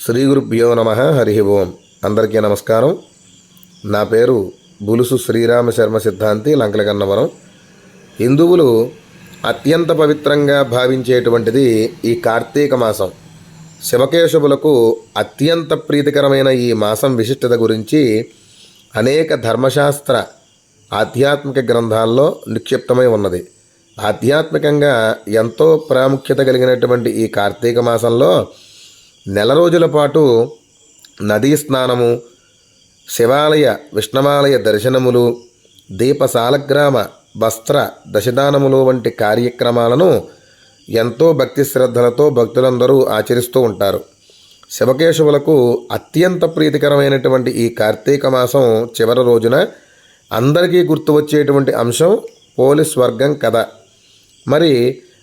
శ్రీ గురుభ్యో నమః. హరి ఓం. అందరికీ నమస్కారం. నా పేరు బులుసు శ్రీరామ శర్మ సిద్ధాంతి, లంకలగన్నవరం. హిందువులు అత్యంత పవిత్రంగా భావించేటువంటిది ఈ కార్తీక మాసం. శివకేశవులకు అత్యంత ప్రీతికరమైన ఈ మాసం విశిష్టత గురించి అనేక ధర్మశాస్త్ర ఆధ్యాత్మిక గ్రంథాల్లో నిక్షిప్తమై ఉన్నది. ఆధ్యాత్మికంగా ఎంతో ప్రాముఖ్యత కలిగినటువంటి ఈ కార్తీక మాసంలో నెల రోజుల పాటు నదీ స్నానము, శివాలయ విష్ణువాలయ దర్శనములు, దీపసాలగ్రామ వస్త్ర దశదానములు వంటి కార్యక్రమాలను ఎంతో భక్తి శ్రద్ధలతో భక్తులందరూ ఆచరిస్తూ ఉంటారు. శివకేశవులకు అత్యంత ప్రీతికరమైనటువంటి ఈ కార్తీక మాసం చివరి రోజున అందరికీ గుర్తు వచ్చేటువంటి అంశం పోలీస్ వర్గం కథ. మరి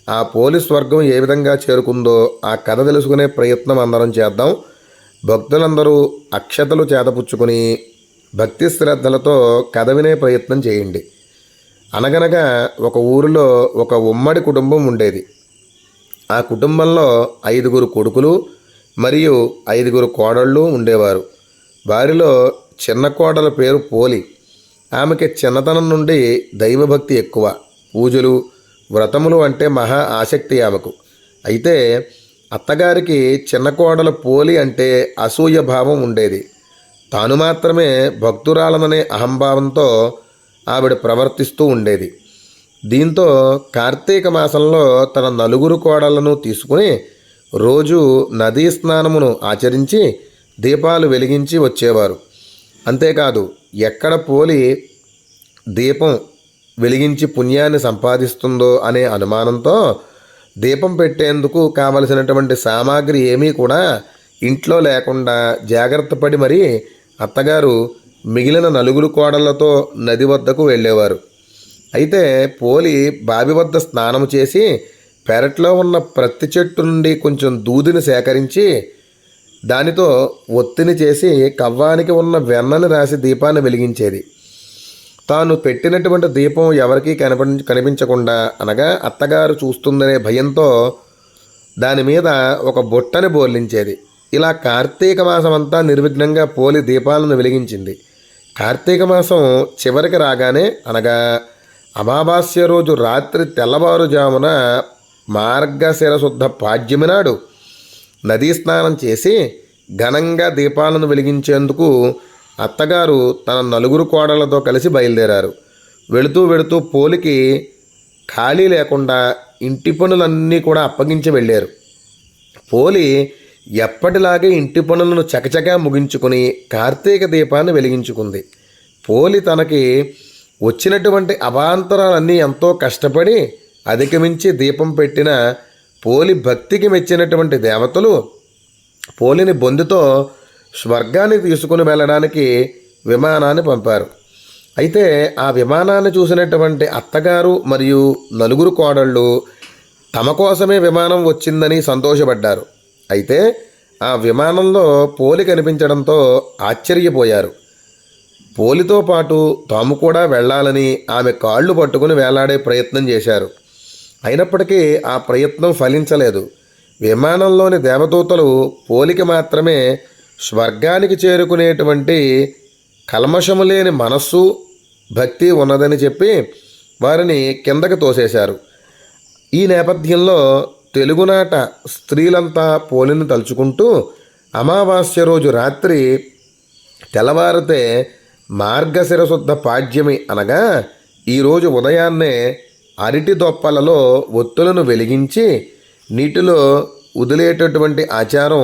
ఆ పోలీస్ వర్గం ఏ విధంగా చేరుకుందో ఆ కథ తెలుసుకునే ప్రయత్నం అందరం చేద్దాం. భక్తులందరూ అక్షతలు చేతపుచ్చుకొని భక్తి శ్రద్ధలతో కథ వినే ప్రయత్నం చేయండి. అనగనగా ఒక ఊరిలో ఒక ఉమ్మడి కుటుంబం ఉండేది. ఆ కుటుంబంలో 5 కొడుకులు మరియు 5 కోడళ్ళు ఉండేవారు. వారిలో చిన్న కోడల పేరు పోలి. ఆమెకి చిన్నతనం నుండి దైవభక్తి ఎక్కువ. పూజలు, వ్రతములు అంటే మహా ఆసక్తి ఆమెకు. అయితే అత్తగారికి చిన్న కోడల పోలి అంటే అసూయ భావం ఉండేది. తాను మాత్రమే భక్తురాలననే అహంభావంతో ఆవిడ ప్రవర్తిస్తూ ఉండేది. దీంతో కార్తీక మాసంలో తన 4 కోడళ్లను తీసుకుని రోజు నదీ స్నానమును ఆచరించి దీపాలు వెలిగించి వచ్చేవారు. అంతేకాదు, ఎక్కడ పోలి దీపం వెలిగించి పుణ్యాన్ని సంపాదిస్తుందో అనే అనుమానంతో దీపం పెట్టేందుకు కావలసినటువంటి సామాగ్రి ఏమీ కూడా ఇంట్లో లేకుండా జాగ్రత్త పడి మరీ అత్తగారు మిగిలిన 4 కోడళ్లతో నది వద్దకు వెళ్ళేవారు. అయితే పోలి బావి వద్ద స్నానం చేసి పెరట్లో ఉన్న ప్రతి చెట్టు నుండి కొంచెం దూదిని సేకరించి దానితో ఒత్తిని చేసి కవ్వానికి ఉన్న వెన్నని రాసి దీపాన్ని వెలిగించేది. తాను పెట్టినటువంటి దీపం ఎవరికీ కనిపించకుండా, అనగా అత్తగారు చూస్తుందనే భయంతో దాని మీద ఒక బొట్టని బోర్లించేది. ఇలా కార్తీక మాసం అంతా నిర్విఘ్నంగా పోలి దీపాలను వెలిగించింది. కార్తీక మాసం చివరికి రాగానే, అనగా అమావాస్య రోజు రాత్రి తెల్లవారుజామున మార్గశిర శుద్ధ పాడ్యమి నాడు నదీ స్నానం చేసి ఘనంగా దీపాలను వెలిగించేందుకు అత్తగారు తన 4 కోడళ్లతో కలిసి బయలుదేరారు. వెళుతూ పోలికి ఖాళీ లేకుండా ఇంటి పనులన్నీ కూడా అప్పగించి వెళ్ళారు. పోలి ఎప్పటిలాగే ఇంటి పనులను చకచకా ముగించుకుని కార్తీక దీపాన్ని వెలిగించుకుంది. పోలి తనకి వచ్చినటువంటి అవాంతరాలన్నీ ఎంతో కష్టపడి అధిగమించి దీపం పెట్టిన పోలి భక్తికి మెచ్చినటువంటి దేవతలు పోలిని బొందుతో స్వర్గానికి తీసుకుని వెళ్ళడానికి విమానాన్ని పంపారు. అయితే ఆ విమానాన్ని చూసినటువంటి అత్తగారు మరియు 4 కోడళ్ళు తమ కోసమే విమానం వచ్చిందని సంతోషపడ్డారు. అయితే ఆ విమానంలో పోలి కనిపించడంతో ఆశ్చర్యపోయారు. పోలితో పాటు తాము కూడా వెళ్ళాలని ఆమె కాళ్ళు పట్టుకుని వేలాడే ప్రయత్నం చేశారు. అయినప్పటికీ ఆ ప్రయత్నం ఫలించలేదు. విమానంలోని దేవదూతలు పోలికి మాత్రమే స్వర్గానికి చేరుకునేటువంటి కల్మషము లేని మనస్సు, భక్తి ఉన్నదని చెప్పి వారిని కిందకి తోసేశారు. ఈ నేపథ్యంలో తెలుగునాట స్త్రీలంతా పోలిని తలుచుకుంటూ అమావాస్య రోజు రాత్రి తెల్లవారితే మార్గశిర శుద్ధ పాడ్యమి, అనగా ఈరోజు ఉదయాన్నే అరటి దొప్పలలో ఒత్తులను వెలిగించి నీటిలో వదిలేటటువంటి ఆచారం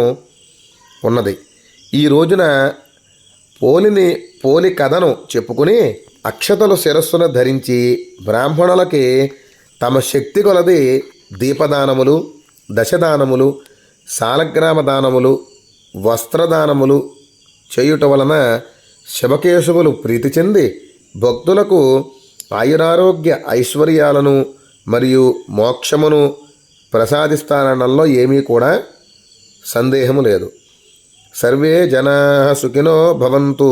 ఉన్నది. ఈ రోజున పోలి కథను చెప్పుకుని అక్షతలు శిరస్సున ధరించి బ్రాహ్మణులకి తమ శక్తి కొలది దీపదానములు, దశదానములు, సాలగ్రామ దానములు, వస్త్రదానములు చేయుట వలన శివకేశవులు ప్రీతి చెంది భక్తులకు ఆయురారోగ్య ఐశ్వర్యాలను మరియు మోక్షమును ప్రసాదిస్తానడంలో ఏమీ కూడా సందేహము లేదు. సర్వే జనాః సుఖినో భవంతు.